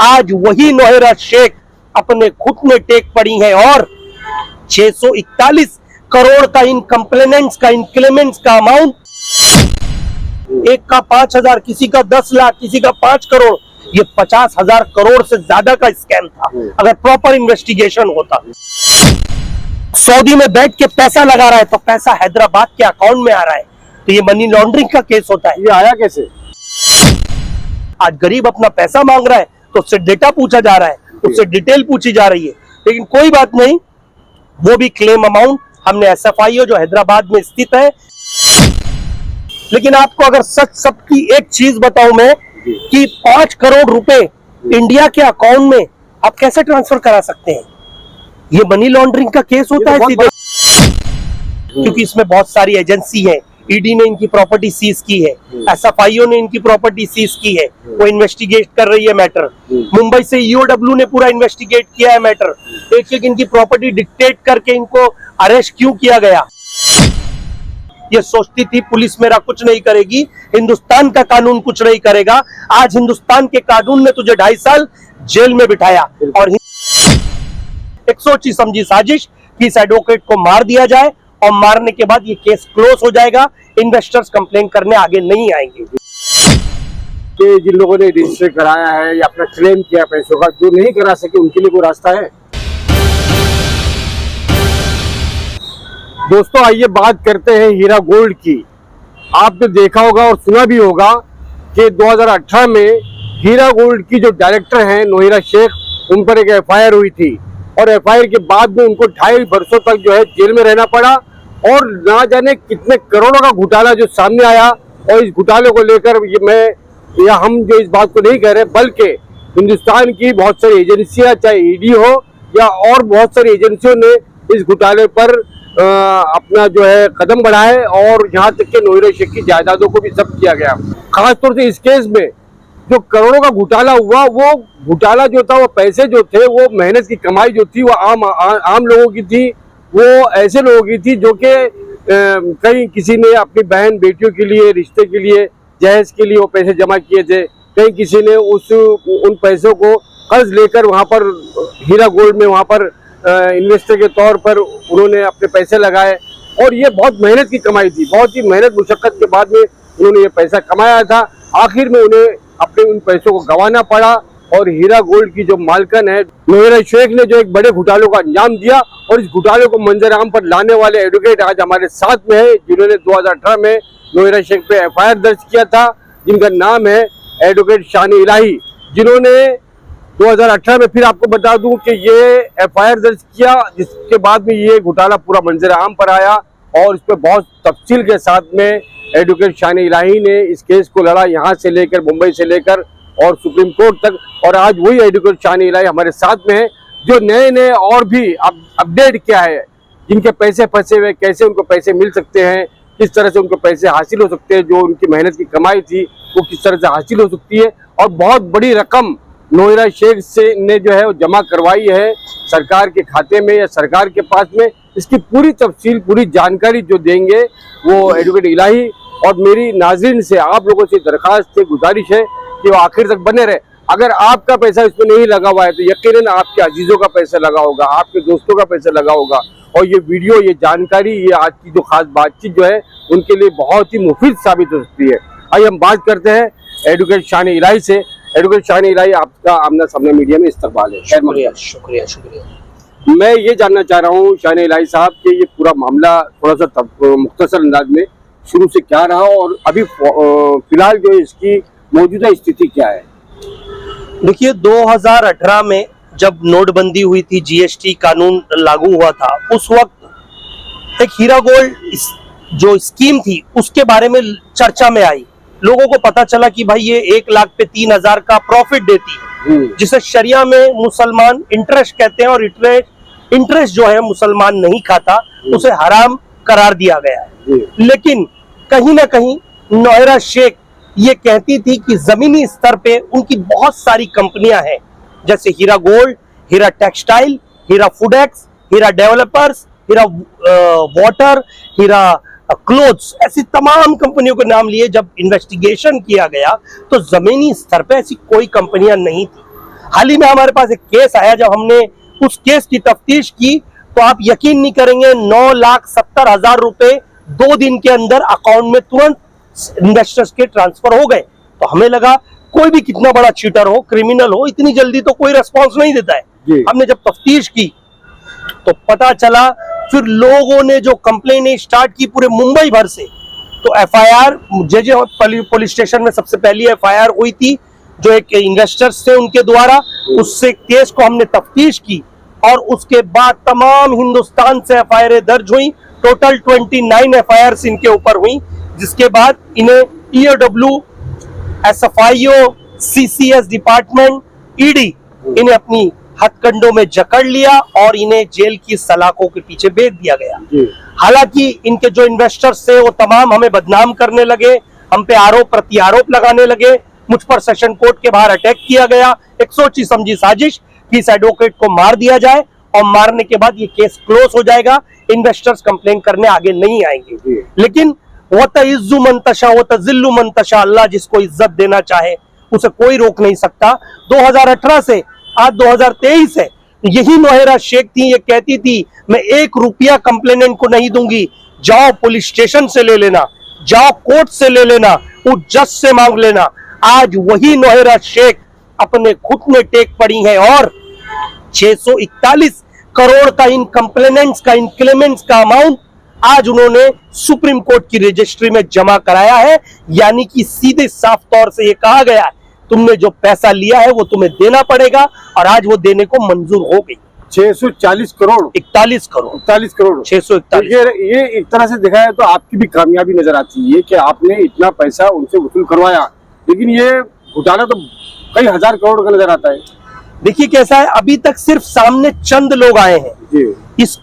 आज वही नोहेरा शेख अपने घुटने टेक पड़ी हैं और 641 करोड़ का इन कंप्लेनेंट्स का इंक्रीमेंट्स का अमाउंट, एक का 5,000, किसी का 10 लाख, किसी का 5 करोड़, ये 50,000 करोड़ से ज्यादा का स्कैम था। अगर प्रॉपर इन्वेस्टिगेशन होता, सऊदी में बैठ के पैसा लगा रहा है तो पैसा हैदराबाद के अकाउंट में आ रहा है, तो ये मनी लॉन्ड्रिंग का केस होता है। ये आया कैसे? आज गरीब अपना पैसा मांग रहा है तो उससे डेटा पूछा जा रहा है, उससे डिटेल पूछी जा रही है, लेकिन कोई बात नहीं, वो भी क्लेम अमाउंट हमने SFIO जो हैदराबाद में स्थित है। लेकिन आपको अगर सच सबकी एक चीज बताऊं मैं कि 5 करोड़ रुपए इंडिया के अकाउंट में आप कैसे ट्रांसफर करा सकते हैं? ये मनी लॉन्ड्रिंग का केस होता है सीधे, क्योंकि इसमें बहुत सारी एजेंसी है। ईडी ने इनकी प्रॉपर्टी सीज की है, SFIO ने इनकी प्रॉपर्टी सीज की है, वो इन्वेस्टिगेट कर रही है मैटर। मुंबई से EOW ने पूरा इन्वेस्टिगेट किया है मैटर, एक एक इनकी प्रॉपर्टी डिक्टेट करके इनको अरेस्ट क्यों किया गया। ये सोचती थी पुलिस मेरा कुछ नहीं करेगी, हिंदुस्तान का कानून कुछ नहीं करेगा। आज हिंदुस्तान के कानून ने तुझे 2.5 साल जेल में बिठाया और एक सोची समझी साजिश कि इस एडवोकेट को मार दिया जाए और मारने के बाद ये केस क्लोज हो जाएगा, इन्वेस्टर्स कंप्लेन करने आगे नहीं आएंगे। कि जिन लोगों ने रजिस्टर कराया है या अपना क्लेम किया पैसों का, जो नहीं करा सके उनके लिए कोई रास्ता है? दोस्तों आइए बात करते हैं हीरा गोल्ड की। आपने देखा होगा और सुना भी होगा कि 2018 में हीरा गोल्ड की जो डायरेक्टर हैं नोहेरा शेख, उन पर एक FIR हुई थी और FIR के बाद में उनको 2.5 वर्षों तक जो है जेल में रहना पड़ा और ना जाने कितने करोड़ों का घोटाला जो सामने आया। और इस घोटाले को लेकर हम जो इस बात को नहीं कह रहे, बल्कि हिंदुस्तान की बहुत सारी एजेंसियां, चाहे ईडी हो या और बहुत सारी एजेंसियों ने इस घोटाले पर अपना जो है कदम बढ़ाए और यहाँ तक के नोहेरा शेख की जायदादों को भी जब्त किया गया। खासतौर से इस केस में जो करोड़ों का घोटाला हुआ, वो घोटाला जो था, वो पैसे जो थे, वो मेहनत की कमाई जो थी, वो आम लोगों की थी, वो ऐसे लोगों की थी जो कि कहीं किसी ने अपनी बहन बेटियों के लिए, रिश्ते के लिए, जहेज के लिए वो पैसे जमा किए थे, कहीं किसी ने उन पैसों को कर्ज लेकर वहाँ पर हीरा गोल्ड में वहाँ पर इन्वेस्टर के तौर पर उन्होंने अपने पैसे लगाए और ये बहुत मेहनत की कमाई थी। बहुत ही मेहनत मुशक्कत के बाद में उन्होंने ये पैसा कमाया था। आखिर में उन्हें अपने उन पैसों को गंवाना पड़ा और हीरा गोल्ड की जो मालकन है नोहेरा शेख ने जो एक बड़े घोटालों का अंजाम दिया और इस घोटाले को मंजर आम पर लाने वाले एडवोकेट आज हमारे साथ में है, जिन्होंने 2018 में नोहेरा शेख पे FIR दर्ज किया था, जिनका नाम है एडवोकेट शान इलाही, जिन्होंने 2018 में, फिर आपको बता दूं कि ये FIR दर्ज किया, जिसके बाद में ये घोटाला पूरा मंजर आम पर आया और इस पर बहुत तफसील के साथ में एडवोकेट शान इलाही ने इस केस को लड़ा, यहाँ से लेकर मुंबई से लेकर और सुप्रीम कोर्ट तक। और आज वही एडवोकेट शान इलाही हमारे साथ में है, जो नए नए और भी अपडेट क्या है, जिनके पैसे फंसे हुए, कैसे उनको पैसे मिल सकते हैं, किस तरह से उनको पैसे हासिल हो सकते हैं, जो उनकी मेहनत की कमाई थी वो किस तरह से हासिल हो सकती है। और बहुत बड़ी रकम नोहेरा शेख ने जो है वो जमा करवाई है सरकार के खाते में या सरकार के पास में। इसकी पूरी तफसील, पूरी जानकारी जो देंगे वो एडवोकेट इलाही। और मेरी नाज़रीन से, आप लोगों से दरखास्त है, गुजारिश है कि वो आखिर तक बने रहे। अगर आपका पैसा इसमें नहीं लगा हुआ है तो यकीनन आपके अजीजों का पैसा लगा होगा, आपके दोस्तों का पैसा लगा होगा और ये वीडियो, ये जानकारी, ये आज की जो खास बातचीत जो है उनके लिए बहुत ही मुफीद साबित हो सकती है। आइए हम बात करते हैं एडवोकेट शान इलाही से। एडवोकेट शान इलाही, आपका आमना सामना मीडिया में इस्तकबाल है। शुक्रिया शुक्रिया शुक्रिया। मैं ये जानना चाह रहा हूँ शान इलाही साहब कि ये पूरा मामला थोड़ा सा मुख्तसर अंदाज में शुरू से क्या रहा और अभी फिलहाल जो इसकी मौजूदा स्थिति क्या है? देखिए, 2018 में जब नोटबंदी हुई थी, GST कानून लागू हुआ था, उस वक्त एक हीरा गोल्ड जो स्कीम थी उसके बारे में चर्चा में आई। लोगों को पता चला कि भाई ये 1 लाख पे 3,000 का प्रॉफिट देती है, जिसे शरिया में मुसलमान इंटरेस्ट कहते हैं और इंटरेस्ट जो है मुसलमान नहीं खाता, उसे हराम करार दिया गया है। लेकिन कहीं ना कहीं नोहेरा शेख ये कहती थी कि जमीनी स्तर पे उनकी बहुत सारी कंपनियां हैं, जैसे हीरा गोल्ड, हीरा टेक्सटाइल, हीरा फूडेक्स, हीरा डेवलपर्स, हीरा वाटर, हीरा क्लोथ्स, ऐसी तमाम कंपनियों के नाम लिए। जब इन्वेस्टिगेशन किया गया तो जमीनी स्तर पे ऐसी कोई कंपनियां नहीं थी। हाल ही में हमारे पास एक केस आया, जब हमने उस केस की तफ्तीश की तो आप यकीन नहीं करेंगे 9,70,000 रुपए 2 दिन के अंदर अकाउंट में तुरंत इन्वेस्टर्स के ट्रांसफर हो गए। तो हमें लगा कोई भी कितना बड़ा चीटर हो, क्रिमिनल हो, इतनी जल्दी तो कोई रेस्पॉन्स नहीं देता है। हमने जब तफ्तीश की तो पता चला, फिर लोगों ने जो कंप्लेन स्टार्ट की पूरे मुंबई भर से, तो एफआईआर जे पुलिस स्टेशन में सबसे पहली एफआईआर हुई थी, जो एक इन्वेस्टर्स थे उनके द्वारा। उससे केस को हमने तफ्तीश की और उसके बाद तमाम हिंदुस्तान से एफआईआर दर्ज हुई। टोटल 29 एफआईआर इनके ऊपर हुई, जिसके बाद इन्हें EOW, SFIO, CCS department, ED इन्हें अपनी हथकंडों में जकड़ लिया और इन्हें जेल की सलाखों के पीछे भेज दिया गया। हालांकि इनके जो इन्वेस्टर्स थे वो तमाम हमें बदनाम करने लगे, हम पे आरोप प्रत्यारोप लगाने लगे, मुझ पर सेशन कोर्ट के बाहर अटैक किया गया। एक सोची समझी साजिश कि इस एडवोकेट को मार दिया जाए और मारने के बाद ये केस क्लोज हो जाएगा, इन्वेस्टर्स कंप्लेन करने आगे नहीं आएंगे। लेकिन वो तइज्जु मन तशा वो तजिल्लु मन तशा, अल्लाह जिसको इज्जत देना चाहे उसे कोई रोक नहीं सकता। 2018 से आज 2023 है, यही नोहेरा शेख थी, ये कहती थी मैं 1 रुपया कंप्लेनेंट को नहीं दूंगी, जाओ पुलिस स्टेशन से ले लेना, जाओ कोर्ट से ले लेना, वो जज से मांग लेना। आज वही नोहेरा शेख अपने घुटने टेक पड़ी है और 641 करोड़ का इन कंप्लेनेंट्स का, इन क्लेमेंट्स का अमाउंट आज उन्होंने सुप्रीम कोर्ट की रजिस्ट्री में जमा कराया है। यानी कि सीधे साफ तौर से ये कहा गया है, तुमने जो पैसा लिया है वो तुम्हें देना पड़ेगा, और आज वो देने को मंजूर हो गई। 640 करोड़ 41 करोड़ 41 करोड़ 641। ये एक तरह से देखा है तो आपकी भी कामयाबी नजर आती है कि आपने इतना पैसा उनसे वसूल करवाया, लेकिन ये घोटाला तो कई हजार करोड़ का नजर आता है। देखिए कैसा है, अभी तक सिर्फ सामने चंद लोग आए हैं।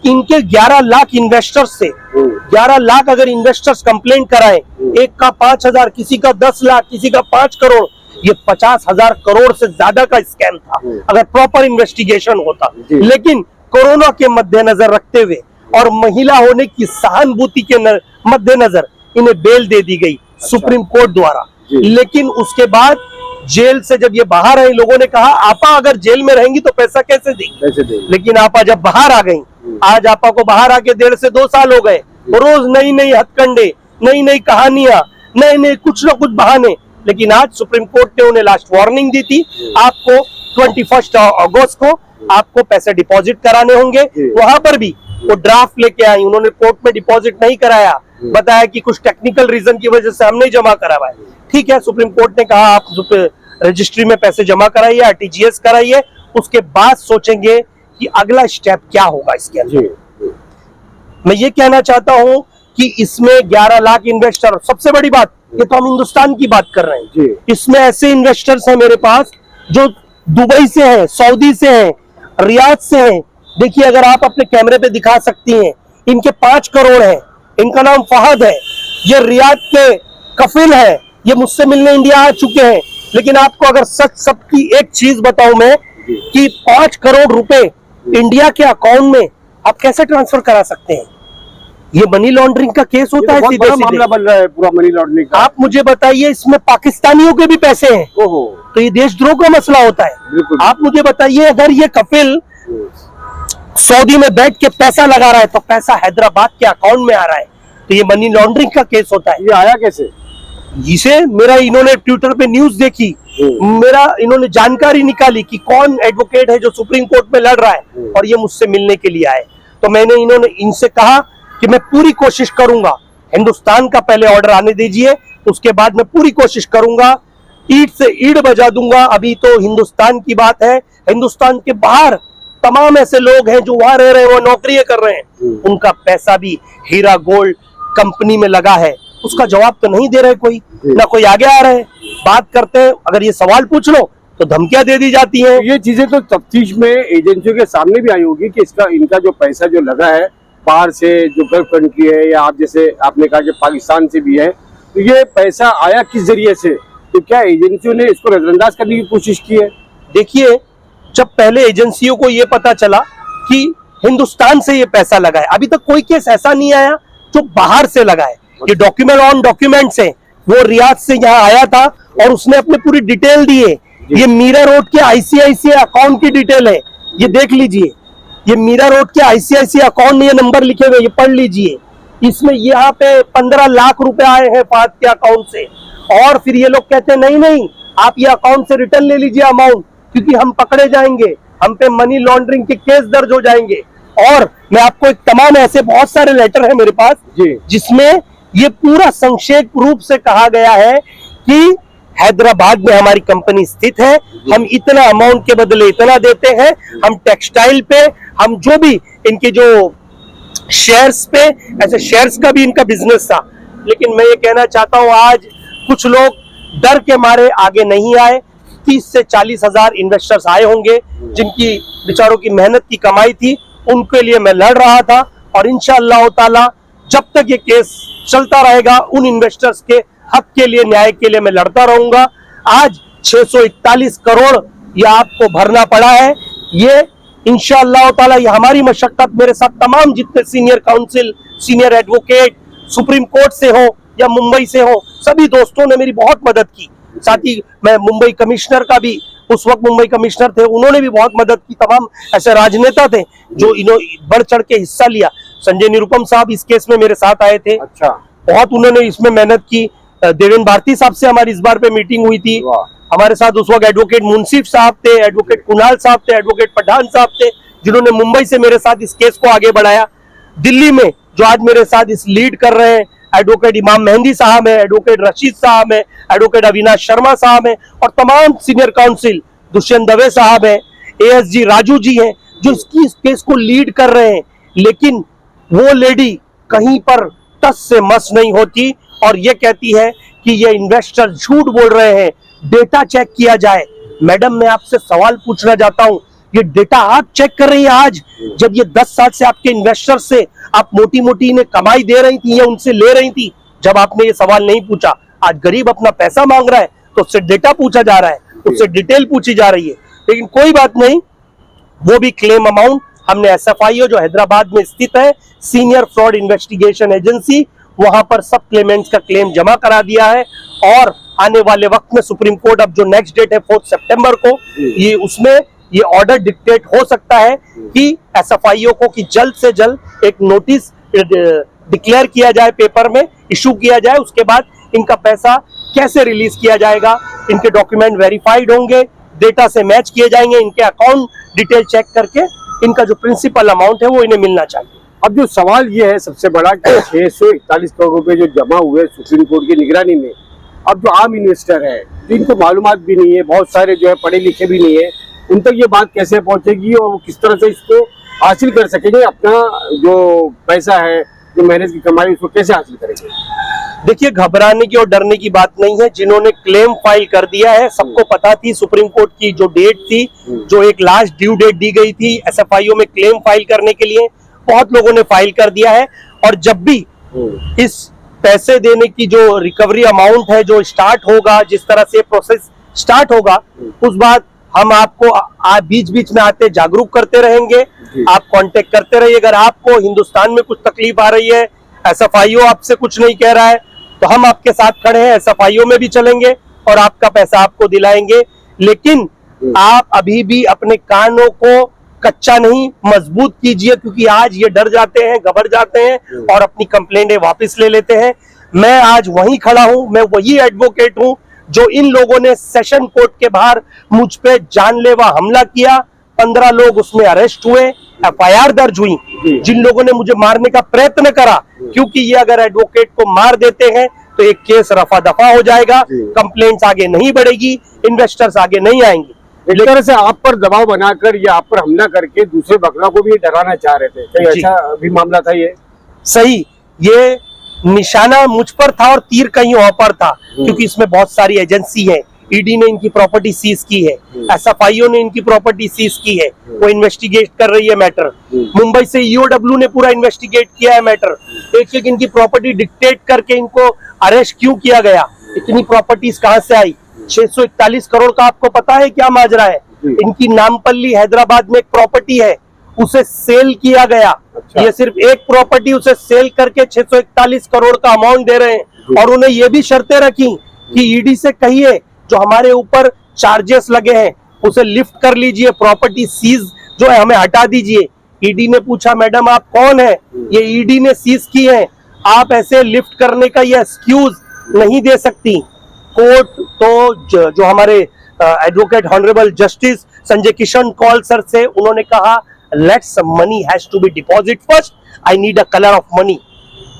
इनके 11 लाख इन्वेस्टर्स से 11 लाख अगर इन्वेस्टर्स कंप्लेंट कराएं, एक का 5,000, किसी का 10 लाख, किसी का 5 करोड़, ये 50,000 करोड़ से ज्यादा का स्कैम था अगर प्रॉपर इन्वेस्टिगेशन होता। लेकिन कोरोना के मद्देनजर रखते हुए और महिला होने की सहानुभूति के मद्देनजर इन्हें बेल दे दी गई सुप्रीम कोर्ट द्वारा। लेकिन उसके बाद जेल से जब ये बाहर आई, लोगों ने कहा आपा अगर जेल में रहेंगी तो पैसा कैसे देंगी। लेकिन आपा जब बाहर आ गई, आज आपा को बाहर आके 1.5 से 2 साल हो गए, रोज नई नई हथकंडे, नई नई कहानियां, नए नए कुछ न कुछ बहाने। लेकिन आज सुप्रीम कोर्ट ने उन्हें लास्ट वार्निंग दी थी, आपको 21 अगस्त को आपको पैसे डिपॉजिट कराने होंगे। वहां पर भी वो ड्राफ्ट लेके आई, उन्होंने कोर्ट में डिपॉजिट नहीं कराया, बताया कि कुछ टेक्निकल रीजन की वजह से हम नहीं जमा करा पाए। ठीक है, सुप्रीम कोर्ट ने कहा आप रजिस्ट्री में पैसे जमा कराइए, आरटीजीएस कराइए, उसके बाद सोचेंगे कि अगला स्टेप क्या होगा इसके अंदर। मैं ये कहना चाहता हूं कि इसमें 11 लाख इन्वेस्टर, सबसे बड़ी बात, ये तो हम हिंदुस्तान की बात कर रहे हैं, इसमें ऐसे इन्वेस्टर्स हैं मेरे पास जो दुबई से हैं, सऊदी से हैं, रियाद से हैं। देखिए अगर आप अपने कैमरे पे दिखा सकती हैं, इनके 5 करोड़ हैं, इनका नाम फहद है, ये रियाद के कफिल है, ये मुझसे मिलने इंडिया आ चुके हैं। लेकिन आपको अगर सच सबकी एक चीज बताऊं मैं कि 5 करोड़ रुपए इंडिया के अकाउंट में आप कैसे ट्रांसफर करा सकते हैं? ये मनी लॉन्ड्रिंग का केस होता है, सीधे मामला बन रहा है पूरा मनी लॉन्ड्रिंग का। आप मुझे बताइए, इसमें पाकिस्तानियों के भी पैसे हैं, तो ये देशद्रोह का मसला होता है। आप मुझे बताइए, अगर ये कफिल सऊदी में बैठ के पैसा लगा रहा है तो पैसा हैदराबाद के अकाउंट में आ रहा है, तो ये मनी लॉन्ड्रिंग का केस होता है। ये आया कैसे? इसे मेरा इन्होंने ट्विटर पे न्यूज देखी, मेरा इन्होंने जानकारी निकाली कि कौन एडवोकेट है जो सुप्रीम कोर्ट में लड़ रहा है और ये मुझसे मिलने के लिए आए। तो मैंने इनसे कहा कि मैं पूरी कोशिश करूंगा, हिंदुस्तान का पहले ऑर्डर आने दीजिए, उसके बाद मैं पूरी कोशिश करूंगा, ईंट से ईंट बजा दूंगा। अभी तो हिंदुस्तान की बात है, हिंदुस्तान के बाहर तमाम ऐसे लोग हैं जो वहां रह रहे हैं, वो नौकरियां कर रहे हैं, उनका पैसा भी हीरा गोल्ड कंपनी में लगा है, उसका जवाब तो नहीं दे रहे कोई, ना कोई आगे आ रहे हैं। बात करते हैं, अगर ये सवाल पूछ लो तो धमकियां दे दी जाती हैं। ये चीजें तो तफ्तीश में एजेंसियों के सामने भी आई होगी कि इनका जो पैसा जो लगा है बाहर से, जो गल्फ कंट्री है या आप जैसे आपने कहा कि पाकिस्तान से भी है, तो ये पैसा आया किस जरिए से? तो क्या एजेंसियों ने इसको नजरअंदाज करने की कोशिश की है? देखिए, जब पहले एजेंसियों को ये पता चला कि हिंदुस्तान से ये पैसा लगा है, अभी तक कोई केस ऐसा नहीं आया जो बाहर से लगा है। ये डॉक्यूमेंट ऑन डॉक्यूमेंट्स है, वो रियाद से यहाँ आया था और उसने अपने पूरी डिटेल दी है ये मीरा रोड के आईसीआईसीआई अकाउंट की डिटेल है, ये देख लीजिए। ये मीरा रोड के आईसीआईसीआई अकाउंट में ये नंबर लिखे हुए, ये पढ़ लीजिए। इसमें यहाँ पे 15 लाख रुपए आए हैं फाद के अकाउंट से, और फिर ये लोग कहते हैं नहीं नहीं आप ये अकाउंट से रिटर्न ले लीजिए अमाउंट, क्योंकि हम पकड़े जाएंगे, हम पे मनी लॉन्ड्रिंग के केस दर्ज हो जाएंगे। और मैं आपको एक तमाम ऐसे बहुत सारे लेटर है मेरे पास जिसमें ये पूरा संक्षेप रूप से कहा गया है कि हैदराबाद में हमारी कंपनी स्थित है, हम इतना अमाउंट के बदले इतना देते हैं, हम टेक्सटाइल पे, हम जो भी इनके जो शेयर्स पे, ऐसे शेयर्स का भी इनका बिजनेस था। लेकिन मैं ये कहना चाहता हूं आज कुछ लोग डर के मारे आगे नहीं आए। 30 से 40 हजार इन्वेस्टर्स आए होंगे जिनकी बेचारों की मेहनत की कमाई थी, उनके लिए मैं लड़ रहा था, और इंशाअल्लाह ताला जब तक ये केस चलता रहेगा उन इन्वेस्टर्स के हक के लिए, न्याय के लिए मैं लड़ता रहूंगा। आज 641 करोड़ ये आपको भरना पड़ा है, ये इंशाअल्लाह ताला ये हमारी मशक्कत, मेरे साथ तमाम जितने senior council, senior advocate supreme court से हो या मुंबई से हो, सभी दोस्तों ने मेरी बहुत मदद की। साथ ही मैं मुंबई कमिश्नर का भी, उस वक्त मुंबई कमिश्नर थे, उन्होंने भी बहुत मदद की। तमाम ऐसे राजनेता थे जो बढ़ चढ़ के हिस्सा लिया। संजय निरुपम साहब इस केस में मेरे साथ आए थे, अच्छा, बहुत उन्होंने इसमें मेहनत की। देवेंद्र भारती साहब से हमारी इस बार पे मीटिंग हुई थी। हमारे साथ उस वक्त एडवोकेट मुंसिफ साहब थे, एडवोकेट कुणाल साहब थे, एडवोकेट पठान साहब थे, जिन्होंने मुंबई से मेरे साथ इस केस को आगे बढ़ाया। दिल्ली में जो आज मेरे साथ इस लीड कर रहे हैं, एडवोकेट इमाम मेहंदी साहब है, एडवोकेट रशीद साहब है, एडवोकेट अविनाश शर्मा साहब है, और तमाम सीनियर काउंसिल दुष्यंत दवे साहब है, ASG राजू जी हैं, जो इस केस को लीड कर रहे हैं। लेकिन वो लेडी कहीं पर टस से मस नहीं होती और ये कहती है कि ये इन्वेस्टर झूठ बोल रहे हैं, डेटा चेक किया जाए। मैडम मैं आपसे सवाल पूछना चाहता हूं, ये डेटा आप चेक कर रही है आज, जब ये 10 साल से आपके इन्वेस्टर से आप मोटी मोटी इन्हें कमाई दे रही थी या उनसे ले रही थी, जब आपने ये सवाल नहीं पूछा। आज गरीब अपना पैसा मांग रहा है तो उससे डेटा पूछा जा रहा है, उससे डिटेल पूछी जा रही है। लेकिन कोई बात नहीं, वो भी क्लेम अमाउंट हमने SFIO जो हैदराबाद में स्थित है, सीनियर फ्रॉड इन्वेस्टिगेशन एजेंसी, वहां पर सब क्लेमेंट्स का क्लेम जमा करा दिया है। और आने वाले वक्त में सुप्रीम कोर्ट, अब जो नेक्स्ट डेट है 4 सितंबर को, ये उसमें ये ऑर्डर डिक्टेट हो सकता है कि SFIO को कि जल्द से जल्द एक नोटिस डिक्लेयर किया जाए, पेपर में इशू किया जाए। उसके बाद इनका पैसा कैसे रिलीज किया जाएगा, इनके डॉक्यूमेंट वेरीफाइड होंगे, डेटा से मैच किए जाएंगे, इनके अकाउंट डिटेल चेक करके इनका जो प्रिंसिपल अमाउंट है वो इन्हें मिलना चाहिए। अब जो सवाल ये है सबसे बड़ा कि 641 करोड़ रुपए जो जमा हुए सुप्रीम कोर्ट की निगरानी में, अब जो आम इन्वेस्टर है जिनको मालूमात भी नहीं है, बहुत सारे जो है पढ़े लिखे भी नहीं है, उन तक ये बात कैसे पहुंचेगी और वो किस तरह से इसको हासिल कर सकेंगे, अपना जो पैसा है, जो मेहनत की कमाई, उसको कैसे हासिल करेंगे? देखिए, घबराने की और डरने की बात नहीं है। जिन्होंने क्लेम फाइल कर दिया है, सबको पता थी सुप्रीम कोर्ट की जो डेट थी, जो एक लास्ट ड्यू डेट दी गई थी SFIO में क्लेम फाइल करने के लिए, बहुत लोगों ने फाइल कर दिया है। और जब भी इस पैसे देने की जो रिकवरी अमाउंट है जो स्टार्ट होगा, जिस तरह से प्रोसेस स्टार्ट होगा, उस बात हम आपको बीच बीच में आते जागरूक करते रहेंगे। आप कांटेक्ट करते रहिए। अगर आपको हिंदुस्तान में कुछ तकलीफ आ रही है, SFIO आपसे कुछ नहीं कह रहा है, तो हम आपके साथ खड़े हैं, SFIO में भी चलेंगे और आपका पैसा आपको दिलाएंगे। लेकिन आप अभी भी अपने कानों को कच्चा नहीं, मजबूत कीजिए, क्योंकि आज ये डर जाते हैं, घबरा जाते हैं और अपनी कंप्लेंटें वापस ले लेते हैं। मैं आज वहीं खड़ा हूं, मैं वही एडवोकेट हूं जो इन लोगों ने सेशन कोर्ट के बाहर मुझ पे जानलेवा हमला किया। 15 लोग उसमें अरेस्ट हुए, FIR दर्ज हुई। जिन लोगों ने मुझे मारने का प्रयत्न करा, क्योंकि ये अगर एडवोकेट को मार देते हैं तो एक केस रफा दफा हो जाएगा, कंप्लेंट्स आगे नहीं बढ़ेगी, इन्वेस्टर्स आगे नहीं आएंगे। एक तरह से आप पर दबाव बनाकर या आप पर हमला करके दूसरे बकरा को भी डराना चाह रहे थे, क्या ऐसा भी मामला था? ये सही, ये निशाना मुझ पर था और तीर कहीं और पर था, क्योंकि इसमें बहुत सारी एजेंसी है। ED ने इनकी प्रॉपर्टी सीज की है, SFIO ने इनकी प्रॉपर्टी सीज की है, वो इन्वेस्टिगेट कर रही है मैटर। मुंबई से EOW ने पूरा इन्वेस्टिगेट किया है मैटर। एक एक इनकी प्रॉपर्टी डिक्टेट करके इनको अरेस्ट क्यों किया गया, इतनी प्रॉपर्टीज कहां से आई? 641 करोड़ का आपको पता है क्या माजरा है? इनकी नामपल्ली हैदराबाद में एक प्रॉपर्टी है, उसे सेल किया गया। ये सिर्फ एक प्रॉपर्टी, उसे सेल करके 641 करोड़ का अमाउंट दे रहे हैं। और उन्हें ये भी शर्तें रखी कि ED से कहिए जो हमारे ऊपर चार्जेस लगे हैं उसे लिफ्ट कर लीजिए, प्रॉपर्टी सीज जो है हमें हटा दीजिए। ईडी ने पूछा मैडम आप कौन है, ये ईडी ने सीज की है, आप ऐसे लिफ्ट करने का ये एक्सक्यूज नहीं दे सकती। कोर्ट तो जो हमारे advocate honourable justice Sanjay Kishan Kaul sir से उन्होंने कहा let's money has to be deposit first, I need a colour of money,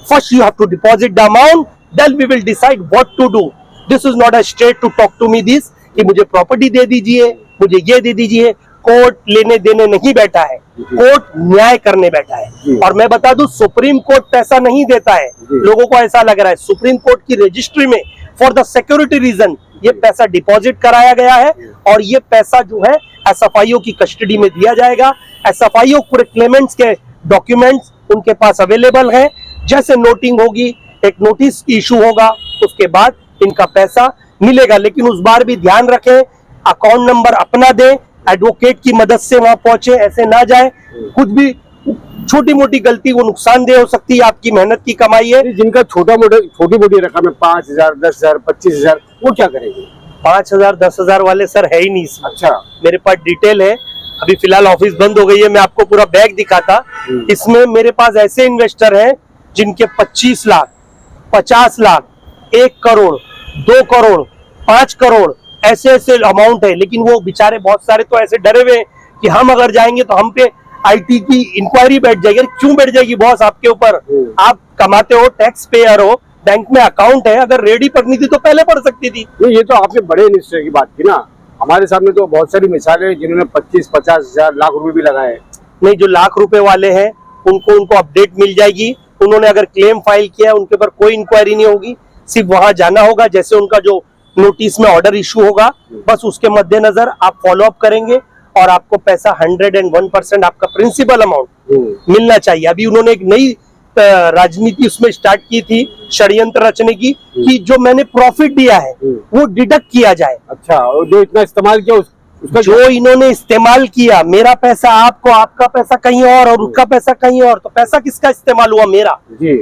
first you have to deposit the amount, then we will decide what to do. This is not a straight to talk to me this कि मुझे property दे दीजिए, मुझे ये दे दीजिए। Court लेने देने नहीं बैठा है, कोर्ट न्याय करने बैठा है। और मैं बता दूं सुप्रीम कोर्ट पैसा नहीं देता है, लोगों को ऐसा लग रहा है। सुप्रीम कोर्ट की रजिस्ट्री में फॉर द सिक्योरिटी रीजन ये पैसा डिपॉजिट कराया गया है और ये पैसा जो है एसएफआईओ की कस्टडी में दिया जाएगा। एसएफआईओ पूरे क्लेमेंट्स के डॉक्यूमेंट्स उनके पास अवेलेबल है। जैसे नोटिंग होगी, एक नोटिस इशू होगा, उसके बाद इनका पैसा मिलेगा। लेकिन उस बार भी ध्यान रखें, अकाउंट नंबर अपना दें, एडवोकेट की मदद से वहां पहुंचे, ऐसे ना जाए। कुछ भी छोटी मोटी गलती वो नुकसानदेह हो सकती है, आपकी मेहनत की कमाई है। जिनका छोटी मोटी रकम है 5,000, 10,000, 25,000, वो क्या करेंगे? 5,000 10,000 वाले सर है ही नहीं इसमें। अच्छा, मेरे पास डिटेल है, अभी फिलहाल ऑफिस बंद हो गई है, मैं आपको पूरा बैग दिखाता। इसमें मेरे पास ऐसे इन्वेस्टर हैं जिनके 25 लाख, 50 लाख, 1 करोड़, 2 करोड़, 5 करोड़ ऐसे ऐसे अमाउंट है। लेकिन वो बेचारे बहुत सारे तो ऐसे डरे हुए हैं कि हम अगर जाएंगे तो हम पे आईटी की इंक्वायरी बैठ जाएगी। अरे क्यों बैठ जाएगी बॉस आपके ऊपर? आप कमाते हो, टैक्स पेयर हो, बैंक में अकाउंट है, अगर रेडी पड़नी थी तो पहले पड़ सकती थी। ये तो आपने बड़े इन्वेस्टर की बात की ना, हमारे सामने तो बहुत सारी मिसालें हैं जिन्होंने 25-50 हजार लाख रुपए भी लगाए। नहीं, जो लाख रुपए वाले हैं उनको अपडेट मिल जाएगी। उन्होंने अगर क्लेम फाइल किया उनके ऊपर कोई इंक्वायरी नहीं होगी, सिर्फ वहां जाना होगा। जैसे उनका जो नोटिस में ऑर्डर इशू होगा, बस उसके मद्देनजर आप फॉलो अप करेंगे और आपको पैसा 101% आपका प्रिंसिपल अमाउंट मिलना चाहिए। अभी उन्होंने एक नई राजनीति उसमें स्टार्ट की थी षड्यंत्र रचने की कि जो मैंने प्रॉफिट दिया है वो डिडक्ट किया जाए। अच्छा, और जो इतना इस्तेमाल किया उसका जो इन्होंने इस्तेमाल किया, मेरा पैसा आपको, आपका पैसा कहीं और उसका पैसा कहीं और, तो पैसा किसका इस्तेमाल हुआ? मेरा।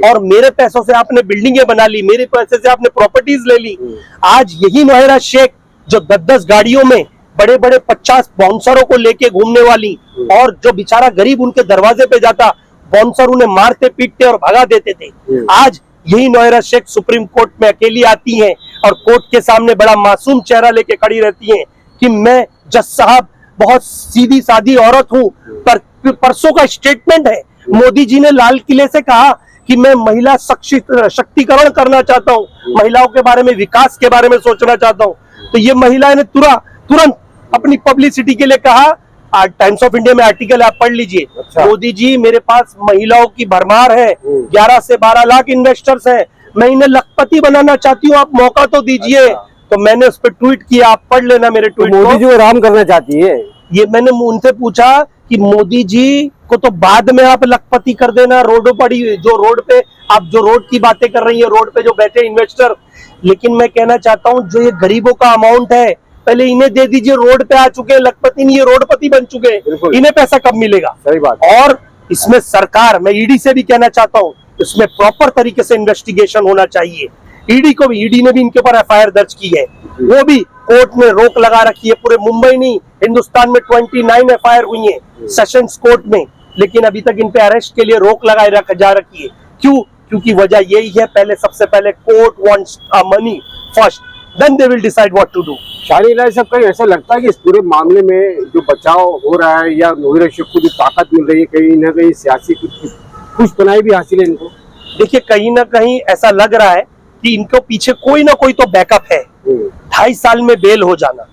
और मेरे पैसों से आपने बिल्डिंगें बना ली, मेरे पैसे से आपने प्रॉपर्टीज ले ली। आज यही नोहेरा शेख जो 10-10 गाड़ियों में बड़े बड़े 50 बाउंसरों को लेके घूमने वाली, और जो बेचारा गरीब उनके दरवाजे पे जाता, बाउंसर उन्हें मारते पीटते और भगा देते थे। आज यही नोहेरा शेख सुप्रीम कोर्ट में अकेली आती हैं और कोर्ट के सामने बड़ा मासूम चेहरा लेके खड़ी रहती हैं कि मैं जज साहब बहुत सीधी सादी औरत हूं। पर परसों का स्टेटमेंट है, मोदी जी ने लाल किले से कहा कि मैं महिला शक्तिकरण करना चाहता हूं, महिलाओं के बारे में, विकास के बारे में सोचना चाहता हूं। तो ये महिला ने तुरंत अपनी पब्लिसिटी के लिए कहा, टाइम्स ऑफ इंडिया में आर्टिकल आप पढ़ लीजिए। अच्छा। मोदी जी मेरे पास महिलाओं की भरमार है, 11 से 12 लाख इन्वेस्टर्स हैं, मैं इन्हें लखपति बनाना चाहती हूँ, आप मौका तो दीजिए। अच्छा। तो मैंने उस पर ट्वीट किया, आप पढ़ लेना मेरे ट्वीट। तो मोदी जी को राम करना चाहती है ये। मैंने उनसे पूछा कि मोदी जी को तो बाद में आप लखपति कर देना, रोडों पर, जो रोड पे आप जो रोड की बातें कर रही है, रोड पे जो बैठे इन्वेस्टर। लेकिन मैं कहना चाहता हूँ जो ये गरीबों का अमाउंट है पहले इन्हें दे दीजिए। रोड पे आ चुके हैं, लखपति नहीं, ये रोडपति बन चुके हैं, इन्हें पैसा कब मिलेगा? सही बात। और इसमें सरकार, मैं ईडी से भी कहना चाहता हूँ, इसमें प्रॉपर तरीके से इन्वेस्टिगेशन होना चाहिए। ईडी ने भी इनके ऊपर एफआईआर दर्ज की है, वो भी कोर्ट में रोक लगा रखी है। पूरे मुंबई नहीं, हिंदुस्तान में 29 एफआईआर हुई है सेशंस कोर्ट में, लेकिन अभी तक इन पे अरेस्ट के लिए रोक लगाए जा रखी है। क्यों? क्योंकि वजह यही है, पहले सबसे पहले court wants money first, then they will decide what to do. Shani Rai साहब, कहीं ऐसा लगता है कि इस पूरे मामले में जो बचाव हो रहा है या नोहेरा शेख को जो ताकत मिल रही है, कहीं ना कहीं सियासी कुछ बनाई भी हासिल है इनको? देखिए, कहीं ना कहीं ऐसा लग रहा है कि इनको पीछे कोई ना कोई तो बैकअप है। 2.5 साल में बेल हो जाना,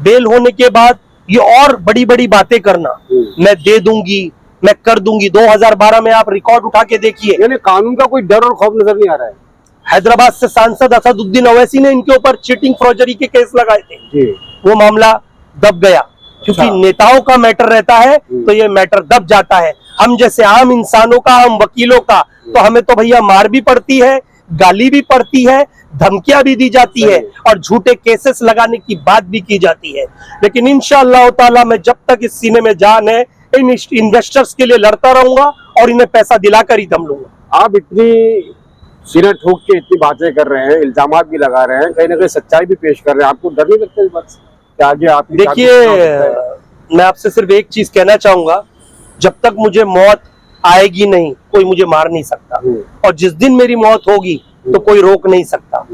बेल होने के बाद ये और बड़ी बड़ी बातें करना, मैं दे दूंगी, मैं कर दूंगी। 2012 में आप रिकॉर्ड उठा के देखिए, यानी कानून का कोई डर और खौफ नजर नहीं आ रहा है। हैदराबाद से सांसद असदुद्दीन ओवैसी ने इनके ऊपर चीटिंग फॉर्जरी के केस लगाए थे, वो मामला दब गया। क्योंकि नेताओं का मैटर रहता है तो ये मैटर दब जाता है। हम जैसे आम इंसानों का, हम वकीलों का, तो हमें तो भैया मार भी पड़ती है, गाली भी पड़ती है, धमकियां भी दी जाती है और झूठे केसेस लगाने की बात भी की जाती है। लेकिन इंशाअल्लाह ताला मैं जब तक इस सीने में जान है, इन इन्वेस्टर्स के लिए लड़ता रहूंगा और इन्हें पैसा दिलाकर ही दम लूंगा। आप इतनी सीना ठोक के इतनी बातें कर रहे हैं, इल्जामात भी लगा रहे हैं, कहीं ना कहीं सच्चाई भी पेश कर रहे हैं, आपको डर नहीं लगता इस बात से? कि आगे आप देखिए, मैं आपसे सिर्फ एक चीज कहना चाहूंगा, जब तक मुझे मौत आएगी नहीं कोई मुझे मार नहीं सकता, और जिस दिन मेरी मौत होगी तो कोई रोक नहीं सकता।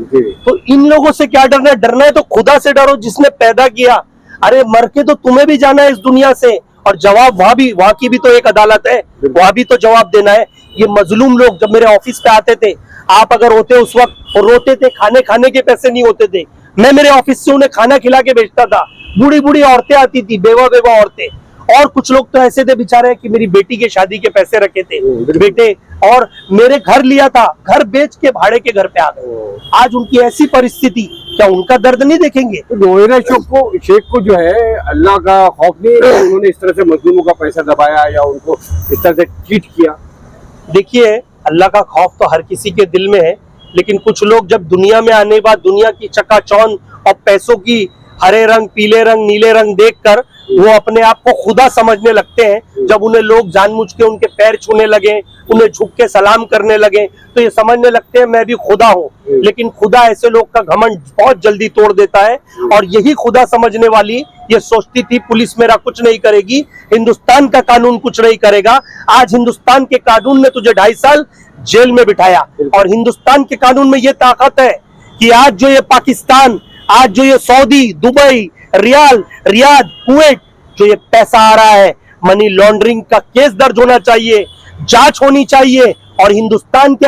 तो इन लोगों से क्या डरना है? डरना है तो खुदा से डरो जिसने पैदा किया। अरे मर के तो तुम्हें भी जाना है इस दुनिया से, और जवाब वहां की भी तो एक अदालत है, वहां भी तो जवाब देना है। ये मजलूम लोग जब मेरे ऑफिस पे आते थे, आप अगर होते उस वक्त और रोते थे, खाने के पैसे नहीं होते थे, मैं मेरे ऑफिस से उन्हें खाना खिला के भेजता था। बूढ़ी बूढ़ी औरतें आती थी, बेवा औरतें, और कुछ लोग तो ऐसे थे बेचारे कि मेरी बेटी के शादी के पैसे रखे थे बेटे, और मेरे घर लिया था, घर बेच के भाड़े के घर पे आ गए। आज उनकी ऐसी परिस्थिति, क्या उनका दर्द नहीं देखेंगे? तो नोएरा शेख को जो है अल्लाह का खौफ नहीं, उन्होंने इस तरह से मजलूमों का पैसा दबाया या उनको इस तरह से चीट किया? देखिए, अल्लाह का खौफ तो हर किसी के दिल में है, लेकिन कुछ लोग जब दुनिया में आने के बाद दुनिया की चकाचौंध और पैसों की हरे रंग, पीले रंग, नीले रंग देखकर वो अपने आप को खुदा समझने लगते हैं। जब उन्हें लोग जानबूझ के उनके पैर छूने लगे, उन्हें झुक के सलाम करने लगे, तो ये समझने लगते हैं मैं भी खुदा हूँ। लेकिन खुदा ऐसे लोग का घमंड बहुत जल्दी तोड़ देता है, और यही खुदा समझने वाली ये सोचती थी पुलिस मेरा कुछ नहीं करेगी, हिंदुस्तान का कानून कुछ नहीं करेगा। आज हिंदुस्तान के कानून ने तुझे 2.5 साल जेल में बिठाया, और हिंदुस्तान के कानून में ये ताकत है कि आज जो ये पाकिस्तान, आज जो ये सऊदी, दुबई, रियाद, कुवैत, जो ये पैसा आ रहा है, मनी लॉन्ड्रिंग का केस दर्ज होना चाहिए, जांच होनी चाहिए। और हिंदुस्तान के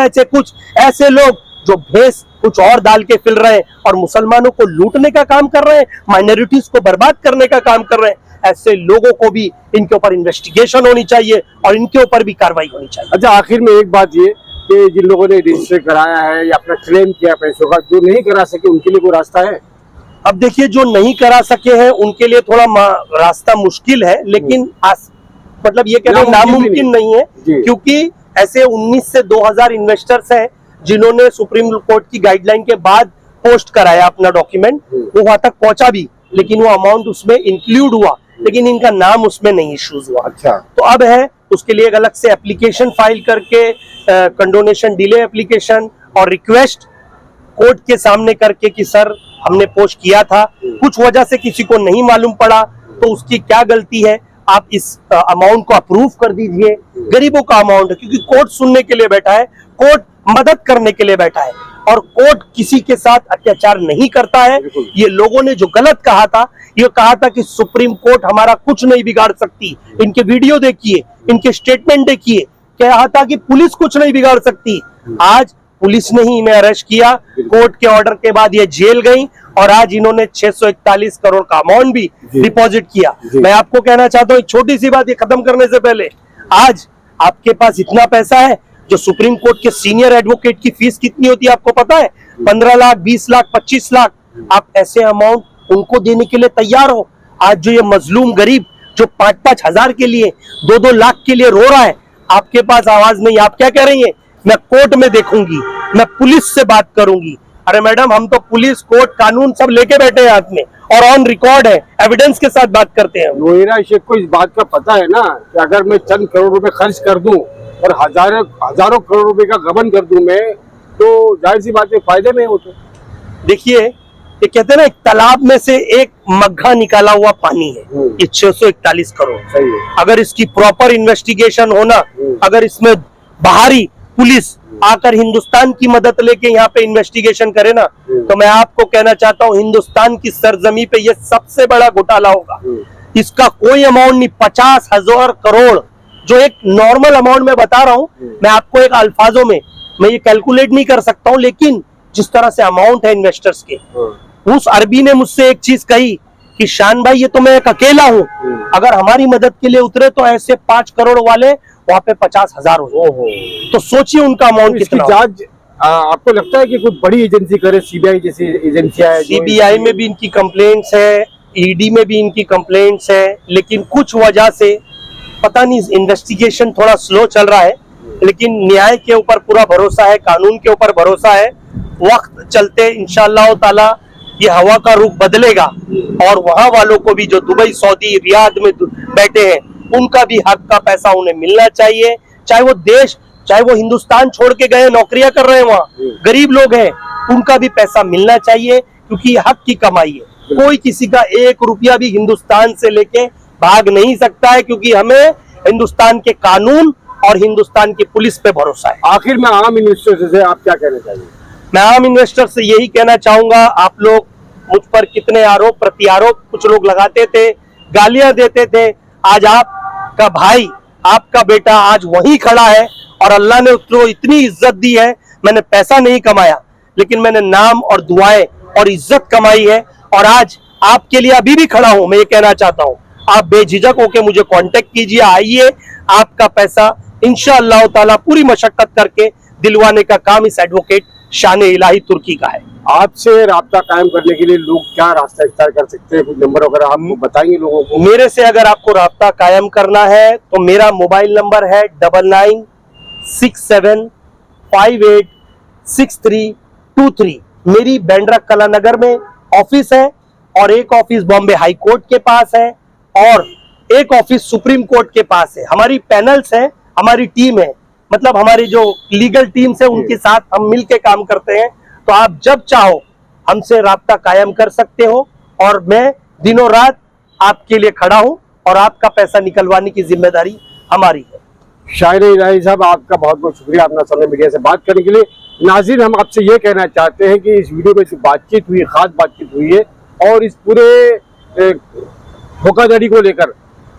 ऐसे लोग जो भेस कुछ और डाल के फिर रहे हैं और मुसलमानों को लूटने का काम कर रहे हैं, माइनॉरिटीज को बर्बाद करने का काम कर रहे हैं, ऐसे लोगों को भी इनके ऊपर इन्वेस्टिगेशन होनी चाहिए और इनके ऊपर भी कार्रवाई होनी चाहिए। अच्छा, आखिर में एक बात ये कि जिन लोगों ने रजिस्टर कराया है या अपना क्लेम किया पैसों का, जो नहीं करा सके उनके लिए कोई रास्ता है? अब देखिए, जो नहीं करा सके हैं उनके लिए थोड़ा रास्ता मुश्किल है, लेकिन मतलब ये कहना नामुमकिन नहीं है, क्योंकि ऐसे 19 से 2000 इन्वेस्टर्स हैं जिन्होंने सुप्रीम कोर्ट की गाइडलाइन के बाद पोस्ट कराया अपना डॉक्यूमेंट। वो वहां तक पहुंचा भी, लेकिन वो अमाउंट उसमें इंक्लूड हुआ, लेकिन इनका नाम उसमें नहीं इश्यूज हुआ। अच्छा, तो अब है उसके लिए एक अलग से एप्लीकेशन फाइल करके, कंडोनेशन डिले एप्लीकेशन और रिक्वेस्ट कोर्ट के सामने करके कि सर हमने पोस्ट किया था, कुछ वजह से किसी को नहीं मालूम पड़ा, तो उसकी क्या गलती है, आप इस अमाउंट को अप्रूव कर दीजिए। गरीबों का अमाउंट है, क्योंकि कोर्ट सुनने के लिए बैठा है, कोर्ट मदद करने के लिए बैठा है, और कोर्ट किसी के साथ अत्याचार नहीं करता है। ये लोगों ने जो गलत कहा था, ये कहा था कि सुप्रीम कोर्ट हमारा कुछ नहीं बिगाड़ सकती, इनके वीडियो देखिए, इनके स्टेटमेंट देखिए, कहा था कि पुलिस कुछ नहीं बिगाड़ सकती। आज पुलिस ने ही इन्हें अरेस्ट किया, कोर्ट के ऑर्डर के बाद ये जेल गई, और आज इन्होंने 641 करोड़ का अमाउंट भी डिपॉजिट किया। मैं आपको कहना चाहता हूँ एक छोटी सी बात, ये खत्म करने से पहले, आज आपके पास इतना पैसा है, जो सुप्रीम कोर्ट के सीनियर एडवोकेट की फीस कितनी होती है आपको पता है? 15 लाख, 20 लाख, 25 लाख। आप ऐसे अमाउंट उनको देने के लिए तैयार हो? आज जो ये मजलूम गरीब जो 5-5 हजार के लिए, 2-2 लाख के लिए रो रहा है, आपके पास आवाज नहीं। आप क्या कह रही है? मैं कोर्ट में देखूंगी, मैं पुलिस से बात करूंगी। अरे मैडम, हम तो पुलिस, कोर्ट, कानून सब लेके बैठे हैं हाथ में, और ऑन रिकॉर्ड है, एविडेंस के साथ बात करते हैं। नोएरा शेख को इस बात का पता है ना कि अगर मैं चंद करोड़ रुपए खर्च कर दूं और हजारों करोड़ रुपए का गबन कर दूं मैं, तो जाहिर सी बात है फायदे में हो। तो देखिए, ये कहते हैं ना, एक तालाब में से एक मग्घा निकाला हुआ पानी है, ये 641 करोड़। सही है। अगर इसकी प्रॉपर इन्वेस्टिगेशन होना, अगर इसमें बाहरी पुलिस आकर हिंदुस्तान की मदद लेके यहाँ पे इन्वेस्टिगेशन करे ना, तो मैं आपको कहना चाहता हूँ हिंदुस्तान की सरजमी पे ये सबसे बड़ा घोटाला होगा। इसका कोई अमाउंट नहीं, 50,000 करोड़, जो एक नॉर्मल अमाउंट में बता रहा हूँ, मैं आपको एक अल्फाजों में मैं ये कैलकुलेट नहीं कर सकता हूँ, लेकिन जिस तरह से अमाउंट है इन्वेस्टर्स के, उस अरबी ने मुझसे एक चीज कही कि शान भाई, ये तो मैं एक अकेला हूँ, अगर हमारी मदद के लिए उतरे तो ऐसे 5 करोड़ वाले वहां पे 50,000 हो। तो सोचिए उनका अमाउंट कितना। जांच आपको लगता है कि कोई बड़ी एजेंसी करे, सीबीआई जैसी एजेंसियां है? सीबीआई में भी इनकी कंप्लेंट्स है, ईडी में भी इनकी कंप्लेंट्स है, लेकिन कुछ वजह से पता नहीं इन्वेस्टिगेशन थोड़ा स्लो चल रहा है। लेकिन न्याय के ऊपर पूरा भरोसा है, कानून के ऊपर भरोसा है। वक्त चलते इंशाअल्लाह ताला ये हवा का रुख बदलेगा, और वहां वालों को भी जो दुबई, सऊदी, रियाद में बैठे हैं, उनका भी हक का पैसा उन्हें मिलना चाहिए। चाहे वो देश, चाहे वो हिंदुस्तान छोड़ के गए, नौकरियां कर रहे हैं, वहां गरीब लोग हैं, उनका भी पैसा मिलना चाहिए, क्योंकि ये हक की कमाई है। कोई किसी का 1 रुपया भी हिंदुस्तान से लेके भाग नहीं सकता है, क्योंकि हमें हिंदुस्तान के कानून और हिंदुस्तान की पुलिस पे भरोसा है। आखिर में आम इन्वेस्टर से आप क्या कहना चाहिए? मैं आम इन्वेस्टर से यही कहना चाहूंगा, आप लोग मुझ पर कितने आरोप प्रत्यारोप कुछ लोग लगाते थे, गालियां देते थे, आज आपका भाई, आपका बेटा आज वहीं खड़ा है और अल्लाह ने उसको इतनी इज्जत दी है। मैंने पैसा नहीं कमाया, लेकिन मैंने नाम और दुआएं और इज्जत कमाई है, और आज आपके लिए अभी भी खड़ा हूं। मैं ये कहना चाहता हूं, आप बेझिझक होकर मुझे कांटेक्ट कीजिए, आइए, आपका पैसा इंशाअल्लाह ताला पूरी मशक्कत करके दिलवाने का काम इस एडवोकेट शान इलाही तुर्की का है। आपसे राब्ता कायम करने के लिए लोग क्या रास्ता इख्तियार कर सकते हैं? कुछ नंबर वगैरह आप बताएंगे लोगों को? मेरे से अगर आपको राब्ता कायम करना है तो मेरा मोबाइल नंबर है 9967586323। मेरी बैंड्रा कलानगर में ऑफिस है, और एक ऑफिस बॉम्बे हाई कोर्ट के पास है, और एक ऑफिस सुप्रीम कोर्ट के पास है। हमारी पैनल्स है, हमारी टीम है, मतलब हमारी जो लीगल टीम्स है उनके साथ हम मिलके काम करते हैं। तो आप जब चाहो हमसे राब्ता कायम कर सकते हो, और मैं दिनों रात आपके लिए खड़ा हूं, और आपका पैसा निकलवाने की जिम्मेदारी हमारी है। शान इलाही साहब, आपका बहुत बहुत शुक्रिया अपना समय मीडिया से बात करने के लिए। नाज़रीन, हम आपसे ये कहना चाहते हैं कि इस वीडियो में जो बातचीत हुई, खास बातचीत हुई है, और इस पूरे धोखाधड़ी को लेकर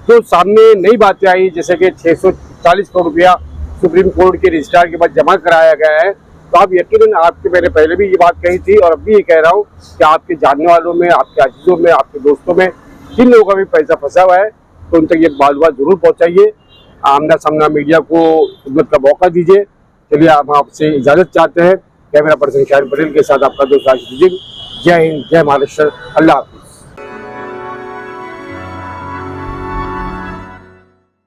जो सामने नई बातें आई, जैसे कि 640 करोड़ रुपया सुप्रीम कोर्ट के रजिस्ट्रार के पास जमा कराया गया है, तो आप यकीनन, आपके मैंने पहले भी ये बात कही थी और अब भी ये कह रहा हूँ कि आपके जानने वालों में, आपके अजीजों में, आपके दोस्तों में जिन लोगों का भी पैसा फंसा हुआ है, तो उन तक ये मालूमात जरूर पहुँचाइए। आमना सामना मीडिया को खिदमत का मौका दीजिए। चलिए, हम आपसे इजाज़त चाहते हैं। कैमरा पर्सन शाहिद पटेल के साथ आपका दोस्त राशिद। जय हिंद, जय महाराष्ट्र, अल्लाह हाफिज़।